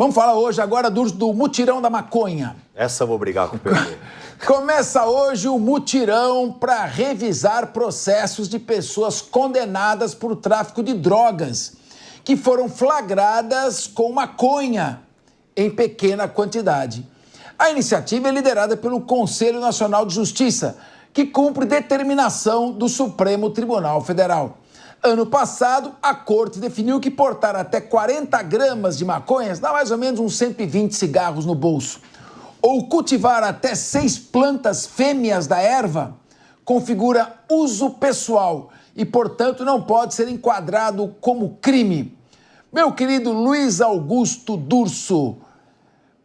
Vamos falar hoje agora do mutirão da maconha. Essa eu vou brigar com o PT. Começa hoje o mutirão para revisar processos de pessoas condenadas por tráfico de drogas, que foram flagradas com maconha em pequena quantidade. A iniciativa é liderada pelo Conselho Nacional de Justiça, que cumpre determinação do Supremo Tribunal Federal. Ano passado, a Corte definiu que portar até 40 gramas de maconha dá mais ou menos uns 120 cigarros no bolso. Ou cultivar até 6 plantas fêmeas da erva configura uso pessoal e, portanto, não pode ser enquadrado como crime. Meu querido Luiz Augusto Durso,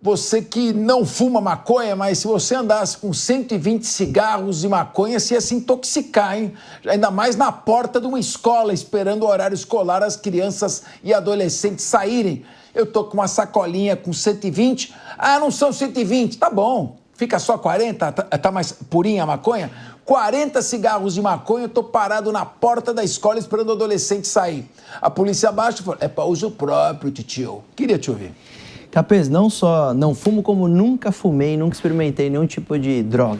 você que não fuma maconha, mas se você andasse com 120 cigarros de maconha, você ia se intoxicar, hein? Ainda mais na porta de uma escola, esperando o horário escolar, as crianças e adolescentes saírem. Eu tô com uma sacolinha com 120. Ah, não são 120, tá bom. Fica só 40, tá mais purinha a maconha? 40 cigarros de maconha, eu tô parado na porta da escola esperando o adolescente sair. A polícia abaixa e falou, é para uso próprio, titio. Queria te ouvir. Capês, não só não fumo, como nunca fumei, nunca experimentei nenhum tipo de droga.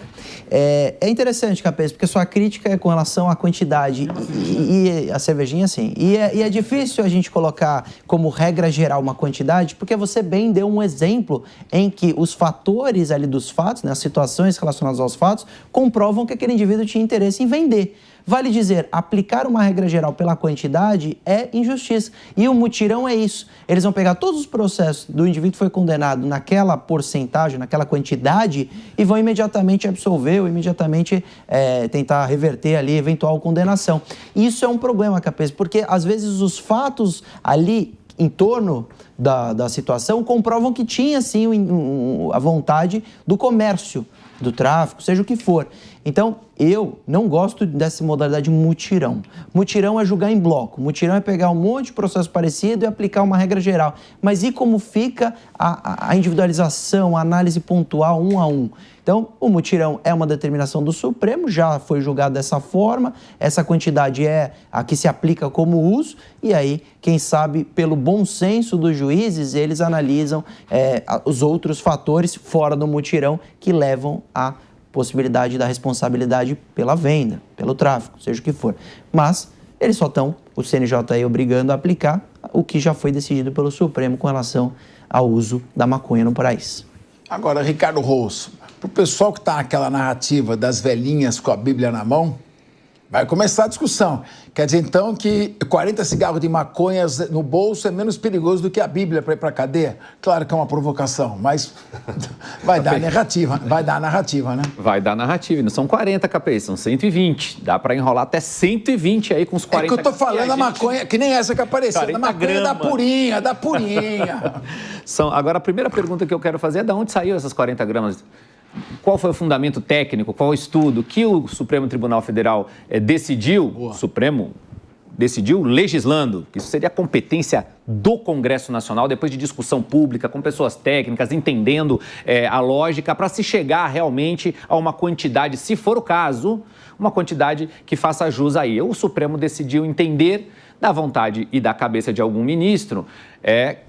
É interessante, Capês, porque sua crítica é com relação à quantidade e a cervejinha, sim. E é difícil a gente colocar como regra geral uma quantidade, porque você bem deu um exemplo em que os fatores ali dos fatos, né, as situações relacionadas aos fatos, comprovam que aquele indivíduo tinha interesse em vender. Vale dizer, aplicar uma regra geral pela quantidade é injustiça. E o mutirão é isso. Eles vão pegar todos os processos do indivíduo que foi condenado naquela porcentagem, naquela quantidade, e vão imediatamente absolver ou imediatamente tentar reverter ali eventual condenação. E isso é um problema, Capês, porque às vezes os fatos ali em torno da situação comprovam que tinha sim a vontade do comércio, do tráfico, seja o que for. Então, eu não gosto dessa modalidade mutirão. Mutirão é julgar em bloco. Mutirão é pegar um monte de processo parecido e aplicar uma regra geral. Mas e como fica a individualização, a análise pontual, um a um? Então, o mutirão é uma determinação do Supremo, já foi julgado dessa forma, essa quantidade é a que se aplica como uso, e aí, quem sabe, pelo bom senso dos juízes, eles analisam os outros fatores fora do mutirão que levam à possibilidade da responsabilidade pela venda, pelo tráfico, seja o que for. Mas eles só estão, o CNJ aí, obrigando a aplicar o que já foi decidido pelo Supremo com relação ao uso da maconha no país. Agora, Ricardo Rosso, para o pessoal que está naquela narrativa das velhinhas com a Bíblia na mão, vai começar a discussão. Quer dizer, então, que 40 cigarros de maconha no bolso é menos perigoso do que a Bíblia para ir para a cadeia? Claro que é uma provocação, mas vai dar narrativa, né? Vai dar narrativa, não são 40, Capês, são 120. Dá para enrolar até 120 aí com os 40. É que eu tô falando a maconha, que nem essa que apareceu, a maconha da purinha. Agora, a primeira pergunta que eu quero fazer é de onde saiu essas 40 gramas? Qual foi o fundamento técnico, qual o estudo que o Supremo Tribunal Federal decidiu? O Supremo decidiu legislando, que isso seria competência do Congresso Nacional, depois de discussão pública, com pessoas técnicas, entendendo a lógica, para se chegar realmente a uma quantidade, se for o caso, uma quantidade que faça jus aí. O Supremo decidiu entender da vontade e da cabeça de algum ministro,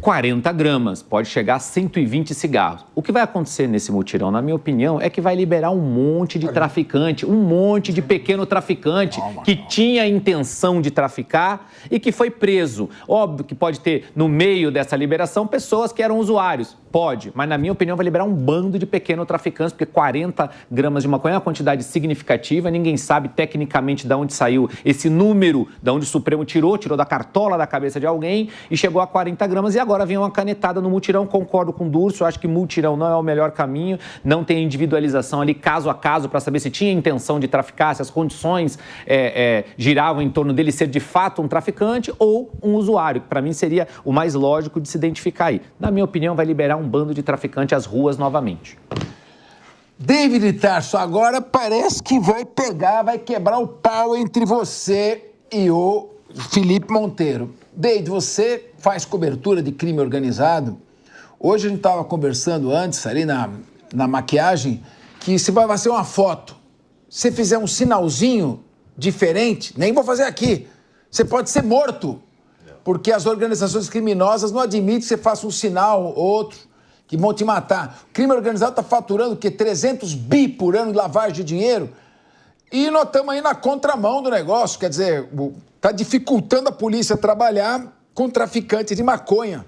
40 gramas, pode chegar a 120 cigarros. O que vai acontecer nesse mutirão, na minha opinião, é que vai liberar um monte de traficante, um monte de pequeno traficante que tinha a intenção de traficar e que foi preso. Óbvio que pode ter, no meio dessa liberação, pessoas que eram usuários. Pode, mas na minha opinião vai liberar um bando de pequenos traficantes, porque 40 gramas de maconha é uma quantidade significativa, ninguém sabe tecnicamente de onde saiu esse número, de onde o Supremo tirou da cartola da cabeça de alguém e chegou a 40 gramas e agora vem uma canetada no mutirão. Concordo com o Durso, acho que mutirão não é o melhor caminho, não tem individualização ali caso a caso para saber se tinha intenção de traficar, se as condições giravam em torno dele ser de fato um traficante ou um usuário, que para mim seria o mais lógico de se identificar aí. Na minha opinião, vai liberar um bando de traficantes às ruas novamente. David Tarso, agora parece que vai quebrar o pau entre você e o Felipe Monteiro. David, você faz cobertura de crime organizado. Hoje a gente estava conversando antes, ali na maquiagem, que se vai ser uma foto. Se fizer um sinalzinho diferente, nem vou fazer aqui, você pode ser morto. porque as organizações criminosas não admitem que você faça um sinal ou outro que vão te matar. O crime organizado está faturando o quê? 300 bi por ano de lavagem de dinheiro? E nós estamos aí na contramão do negócio, quer dizer, está dificultando a polícia trabalhar com traficantes de maconha.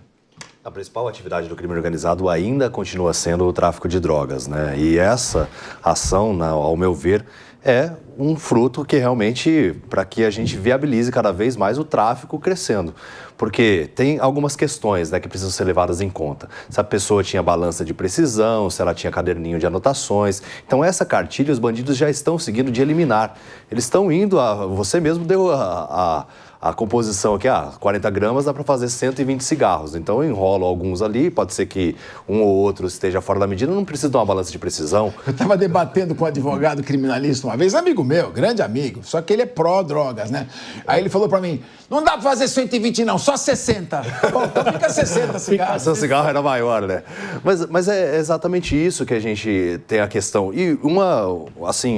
A principal atividade do crime organizado ainda continua sendo o tráfico de drogas, né? E essa ação, ao meu ver, é um fruto que realmente, para que a gente viabilize cada vez mais o tráfico crescendo. Porque tem algumas questões, né, que precisam ser levadas em conta. Se a pessoa tinha balança de precisão, se ela tinha caderninho de anotações. Então essa cartilha os bandidos já estão seguindo de eliminar. Eles estão indo você mesmo deu a composição aqui, 40 gramas dá para fazer 120 cigarros. Então eu enrolo alguns ali, pode ser que um ou outro esteja fora da medida, não precisa de uma balança de precisão. Eu estava debatendo com um advogado criminalista uma vez, amigo meu, grande amigo, só que ele é pró-drogas, né? Aí ele falou para mim, não dá para fazer 120 não, só 60. Bom, então fica 60 cigarros. Seu cigarro era maior, né? Mas é exatamente isso que a gente tem a questão. E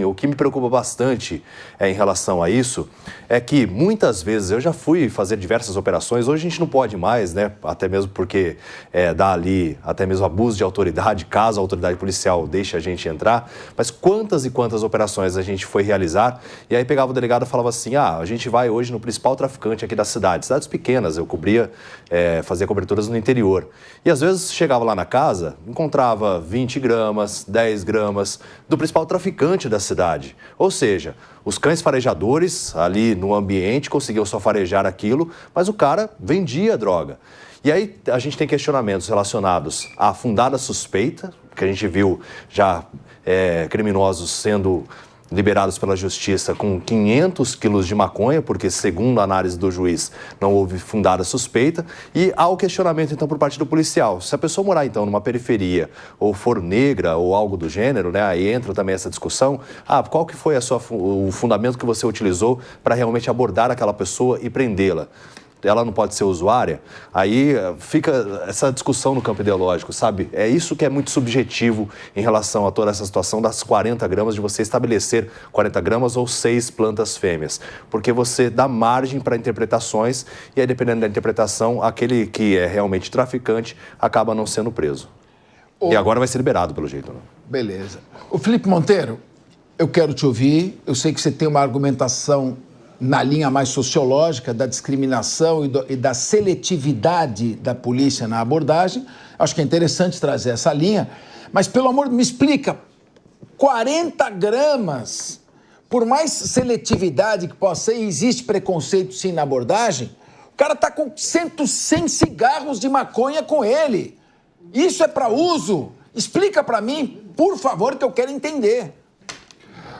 o que me preocupa bastante em relação a isso é que muitas vezes eu já fui fazer diversas operações, hoje a gente não pode mais, né? Até mesmo porque dá ali até mesmo abuso de autoridade, caso a autoridade policial deixe a gente entrar. Mas quantas e quantas operações a gente foi realizar e aí pegava o delegado e falava assim, a gente vai hoje no principal traficante aqui da cidade, cidades pequenas, eu cobria, fazia coberturas no interior. E às vezes chegava lá na casa, encontrava 20 gramas, 10 gramas do principal traficante da cidade. Ou seja, os cães farejadores ali no ambiente conseguiam só farejar aquilo, mas o cara vendia droga. E aí a gente tem questionamentos relacionados à fundada suspeita, que a gente viu já criminosos sendo liberados pela justiça com 500 quilos de maconha, porque segundo a análise do juiz não houve fundada suspeita, e há o questionamento então por parte do policial. Se a pessoa morar então numa periferia ou for negra ou algo do gênero, né, aí entra também essa discussão, qual que foi o fundamento que você utilizou para realmente abordar aquela pessoa e prendê-la? Ela não pode ser usuária, aí fica essa discussão no campo ideológico, sabe? É isso que é muito subjetivo em relação a toda essa situação das 40 gramas, de você estabelecer 40 gramas ou 6 plantas fêmeas, porque você dá margem para interpretações e aí, dependendo da interpretação, aquele que é realmente traficante acaba não sendo preso. E agora vai ser liberado, pelo jeito, né? Beleza. O Felipe Monteiro, eu quero te ouvir, eu sei que você tem uma argumentação na linha mais sociológica da discriminação e da seletividade da polícia na abordagem. Acho que é interessante trazer essa linha. Mas, pelo amor de Deus, me explica, 40 gramas, por mais seletividade que possa ser, existe preconceito sim na abordagem, o cara está com 100 cigarros de maconha com ele. Isso é para uso? Explica para mim, por favor, que eu quero entender.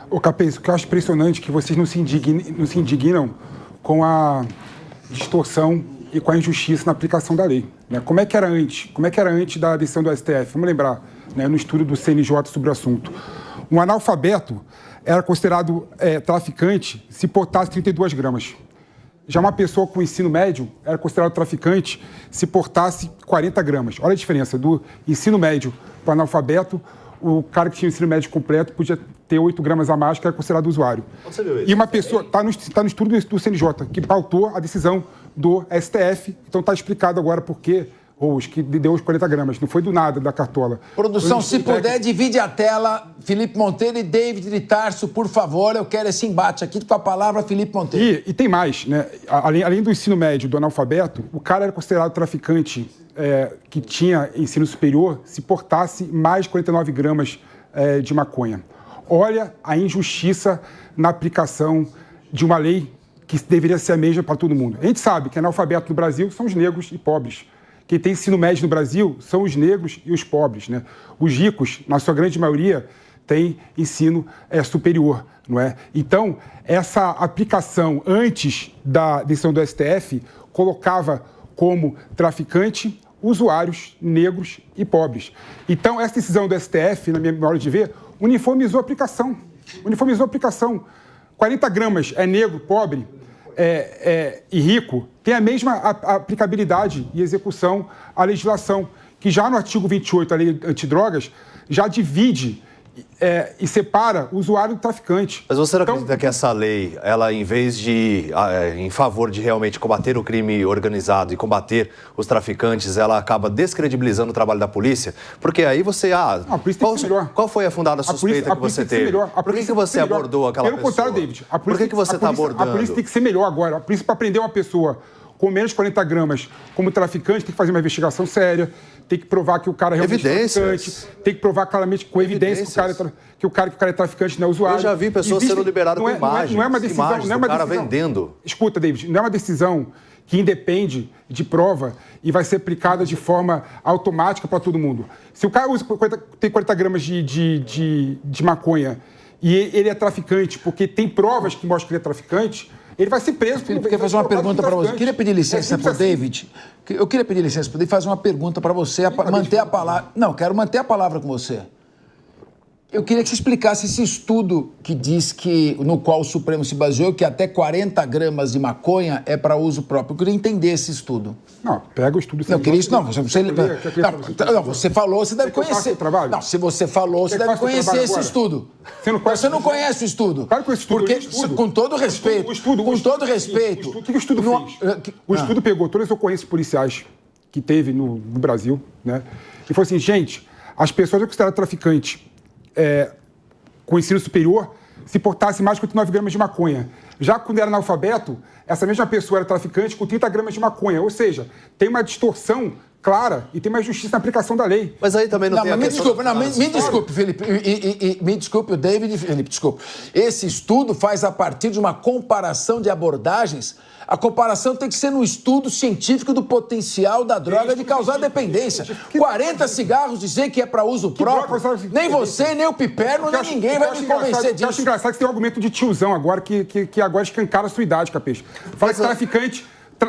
Ô, Capês, o que eu acho impressionante é que vocês não se indignam com a distorção e com a injustiça na aplicação da lei, né? Como é que era antes? Como é que era antes da decisão do STF? Vamos lembrar, né, no estudo do CNJ sobre o assunto. Um analfabeto era considerado traficante se portasse 32 gramas. Já uma pessoa com ensino médio era considerado traficante se portasse 40 gramas. Olha a diferença do ensino médio para o analfabeto. O cara que tinha o ensino médio completo podia ter 8 gramas a mais, que era considerado usuário. Você viu isso? E uma pessoa, está no estudo do CNJ, que pautou a decisão do STF, então está explicado agora por que que deu os 40 gramas. Não foi do nada, da cartola. Produção, se puder, divide a tela. Felipe Monteiro e David de Tarso, por favor, eu quero esse embate aqui com a palavra Felipe Monteiro. E tem mais, né? Além do ensino médio, do analfabeto, o cara era considerado traficante que tinha ensino superior se portasse mais de 49 gramas de maconha. Olha a injustiça na aplicação de uma lei que deveria ser a mesma para todo mundo. A gente sabe que analfabeto no Brasil são os negros e pobres. Quem tem ensino médio no Brasil são os negros e os pobres, né? Os ricos, na sua grande maioria, têm ensino superior, não é? Então, essa aplicação antes da decisão do STF colocava como traficante usuários negros e pobres. Então, essa decisão do STF, na minha hora de ver, uniformizou a aplicação. 40 gramas é negro, pobre e rico, tem a mesma aplicabilidade e execução à legislação, que já no artigo 28, a lei antidrogas, já divide e separa o usuário do traficante. Mas você não acredita que essa lei, ela, em vez de, em favor de realmente combater o crime organizado e combater os traficantes, ela acaba descredibilizando o trabalho da polícia? Porque aí você, a polícia tem que ser melhor. Qual foi a fundada suspeita que você teve? Por que você abordou aquela pessoa? Pelo contrário, David. Por que você está abordando? A polícia tem que ser melhor agora. A polícia, para prender uma pessoa com menos de 40 gramas como traficante, tem que fazer uma investigação séria, tem que provar que o cara realmente é traficante, tem que provar claramente com evidência que o cara é traficante, não é usuário. Eu já vi pessoas sendo liberadas com imagens. Não é uma decisão, imagens não é uma do cara decisão. vendendo. Escuta, David, não é uma decisão que independe de prova e vai ser aplicada de forma automática para todo mundo. Se o cara tem 40 gramas de maconha e ele é traficante porque tem provas que mostram que ele é traficante, ele vai ser preso. Felipe, eu queria fazer uma pergunta para você. Eu queria pedir licença para o David. Eu queria pedir licença para o David fazer uma pergunta para você, manter a palavra. Não, quero manter a palavra com você. Eu queria que você explicasse esse estudo que diz que, no qual o Supremo se baseou, que até 40 gramas de maconha é para uso próprio. Eu queria entender esse estudo. Não, pega o estudo. Não, queria isso, não. Você falou, você deve conhecer. Não, se você falou, você deve conhecer esse estudo. Você não conhece o estudo. Claro que o estudo. Porque, com todo respeito, com todo respeito... O que o estudo fez? O estudo pegou todas as ocorrências policiais que teve no Brasil, né? E falou assim, gente, as pessoas consideradas traficantes com ensino superior se portasse mais de 39 gramas de maconha. Já quando era analfabeto, essa mesma pessoa era traficante com 30 gramas de maconha. Ou seja, tem uma distorção clara e tem uma justiça na aplicação da lei. Mas aí também não tem a questão... Me desculpe, Felipe. Me desculpe, o David e Felipe, desculpe. Esse estudo faz a partir de uma comparação de abordagens. A comparação tem que ser no estudo científico do potencial da droga de causar dependência. 40 cigarros dizer que é para uso próprio, nem você, nem o Piperno, nem ninguém vai me convencer disso. Eu acho engraçado que você tem um argumento de tiozão agora, que agora escancara a sua idade, Capês. Fala que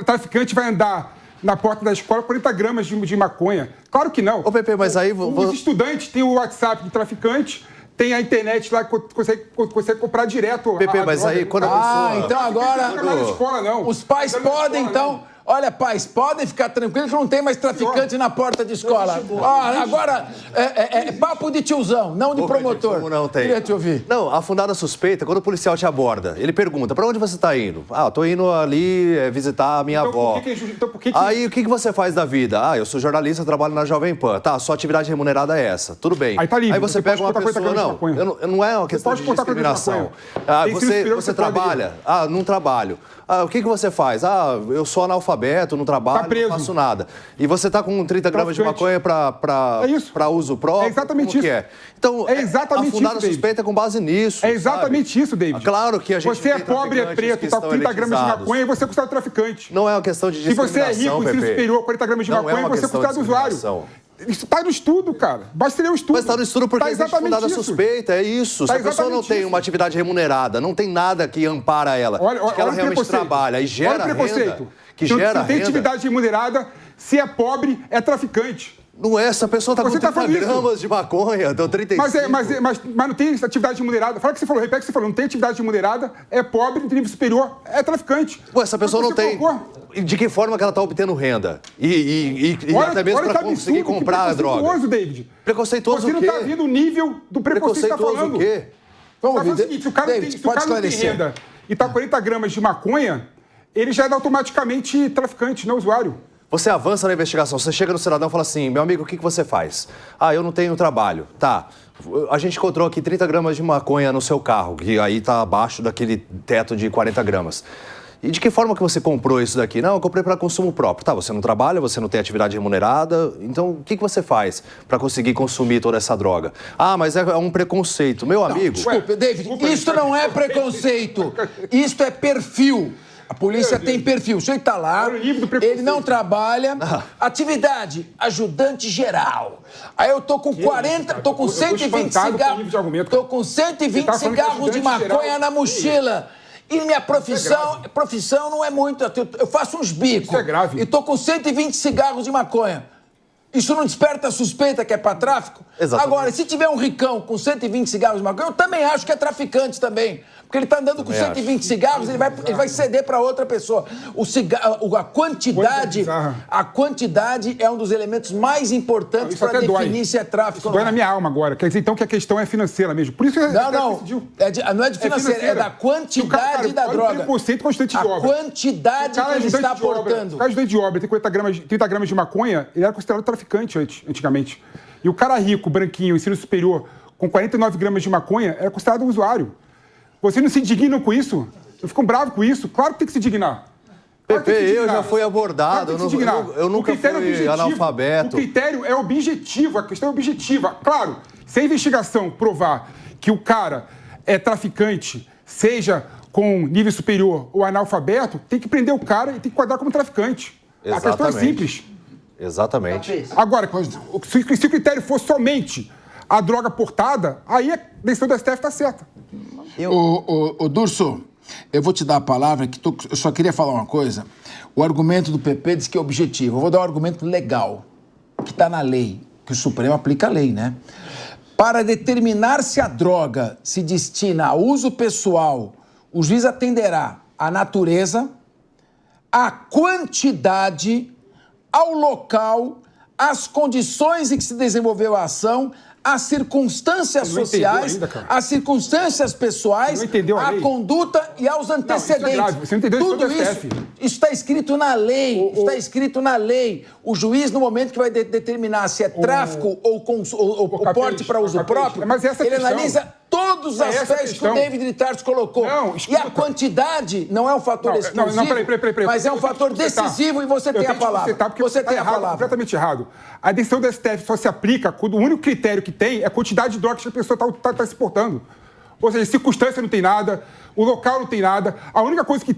traficante vai andar na porta da escola 40 gramas de maconha. Claro que não. Ô, Pepe, mas aí... Os estudantes têm o WhatsApp do traficante, tem a internet lá que consegue comprar direto. Pepe, mas aí quando a pessoa... então agora... Não é na escola, não. Os pais podem, então... Olha, pais, podem ficar tranquilos que não tem mais traficante na porta de escola. Agora, é papo de tiozão, não de promotor. Não tem. Queria te ouvir. Não, a fundada suspeita, quando o policial te aborda, ele pergunta, para onde você está indo? Tô indo ali visitar a minha avó. Aí, o que você faz da vida? Eu sou jornalista, trabalho na Jovem Pan. Tá, sua atividade remunerada é essa. Tudo bem. Aí tá livre. Aí você pega uma pessoa... Não é uma questão de discriminação. Você trabalha? Não trabalho. O que você faz? Eu sou analfabeto, não trabalho, não faço nada. E você tá com 30 gramas de maconha para uso próprio? É exatamente isso. Então, a fundada suspeita é com base nisso. É exatamente isso, David. Claro que a gente Você é pobre, é preto, tá com 30 gramas de maconha e você é considerado traficante. Não é uma questão de discriminação, Se você é rico, ensino superior, 40 gramas de maconha, você é considerado usuário. Isso tá no estudo, cara. Basta ler o estudo. Mas tá no estudo porque existe fundada suspeita, é isso. Se a pessoa não tem uma atividade remunerada, não tem nada que ampara ela, que ela realmente trabalha e gera renda, que gera renda... Se tem atividade remunerada, se é pobre, é traficante. Não é, essa pessoa tá com 30 gramas de maconha, deu 35. Mas não tem atividade remunerada. Fala o que você falou, repete o que você falou. Não tem atividade remunerada, é pobre, de nível superior, é traficante. Essa pessoa não tem. De que forma que ela tá obtendo renda? E até mesmo para conseguir comprar a droga. Preconceituoso, David. Preconceituoso o quê? Você não tá vendo o nível do preconceito que você tá falando. O quê? Vamos ver. O seguinte, se o cara não tem renda e tá 40 gramas de maconha, ele já é automaticamente traficante, não usuário. Você avança na investigação, você chega no cidadão e fala assim, meu amigo, o que você faz? Eu não tenho trabalho. Tá, a gente encontrou aqui 30 gramas de maconha no seu carro, que aí tá abaixo daquele teto de 40 gramas. E de que forma que você comprou isso daqui? Não, eu comprei para consumo próprio. Tá, você não trabalha, você não tem atividade remunerada, então o que você faz para conseguir consumir toda essa droga? Mas é um preconceito. Meu amigo... Desculpe, David, isso não é preconceito, isso é perfil. A polícia tem perfil. O senhor está lá, ele não trabalha. Atividade, ajudante geral. Aí eu tô com 40, tô com 120 cigarros. Tô com 120 cigarros de maconha na mochila. E minha profissão não é muito. Eu faço uns bicos. Isso é grave. E tô com 120 cigarros de maconha. Isso não desperta suspeita que é para tráfico? Exatamente. Agora, se tiver um ricão com 120 cigarros de maconha, eu também acho que é traficante também. Porque ele está andando com 120 cigarros, ele vai ceder para outra pessoa. A quantidade é um dos elementos mais importantes para definir se é tráfico ou não. Dói na minha alma agora. Quer dizer, então, que a questão é financeira mesmo. Por isso que não é de financeira, é da quantidade da droga. 30% constante de obra. A quantidade que ele está aportando. O cara ajudante de obra tem 30 gramas de maconha, ele era considerado traficante antigamente. E o cara rico, branquinho, ensino superior, com 49 gramas de maconha, era considerado usuário. Vocês não se indignam com isso? Vocês ficam bravos com isso? Claro que tem que se indignar. Pepe, eu já fui abordado, eu nunca fui analfabeto. O critério é objetivo, a questão é objetiva. Claro, se a investigação provar que o cara é traficante, seja com nível superior ou analfabeto, tem que prender o cara e tem que enquadrar como traficante. Exatamente. A questão é simples. Exatamente. Agora, se o critério for somente a droga portada, aí a decisão do STF está certa. Ô, Durso, eu vou te dar a palavra, que eu só queria falar uma coisa. O argumento do PP diz que é objetivo. Eu vou dar um argumento legal, que está na lei, que o Supremo aplica a lei, né? Para determinar se a droga se destina a uso pessoal, o juiz atenderá à natureza, à quantidade, ao local, às condições em que se desenvolveu a ação, às circunstâncias sociais, às circunstâncias pessoais, à conduta e aos antecedentes. Não, você não entendeu. Tudo isso está escrito na lei. Está escrito na lei. O juiz, no momento que vai determinar se é tráfico ou porte para uso próprio, ele analisa todos os aspectos que o David Ritardo colocou. E a quantidade não é um fator exclusivo, mas é um fator decisivo e você tem a palavra. Você tem a palavra. Completamente errado. A decisão do STF só se aplica quando o único critério que tem é a quantidade de drogas que a pessoa está se portando. Ou seja, circunstância não tem nada, o local não tem nada. A única coisa que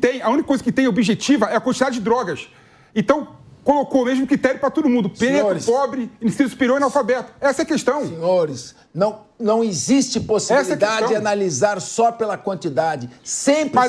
tem objetiva é a quantidade de drogas. Então, colocou o mesmo critério para todo mundo. Preto, pobre, ensino superior e analfabeto. Essa é a questão. Senhores, não existe possibilidade de analisar só pela quantidade. Sempre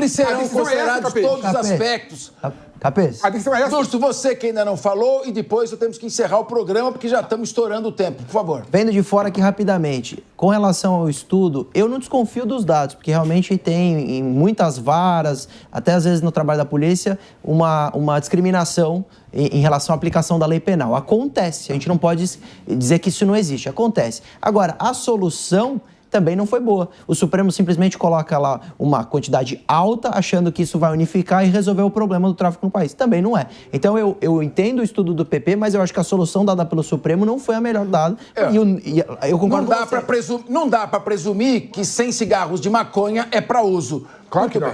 serão considerados todos os aspectos. Capês. A decisão é essa. Durso, você que ainda não falou, e depois temos que encerrar o programa, porque já estamos estourando o tempo. Por favor. Vendo de fora aqui rapidamente, com relação ao estudo, eu não desconfio dos dados, porque realmente tem em muitas varas, até às vezes no trabalho da polícia, uma discriminação em relação à aplicação da lei penal. Acontece, a gente não pode dizer que isso não existe, acontece. Agora, a solução também não foi boa. O Supremo simplesmente coloca lá uma quantidade alta, achando que isso vai unificar e resolver o problema do tráfico no país. Também não é. Então, eu entendo o estudo do PP, mas eu acho que a solução dada pelo Supremo não foi a melhor dada. Eu concordo com você. Não dá para presumir que 100 cigarros de maconha é para uso. Claro que não.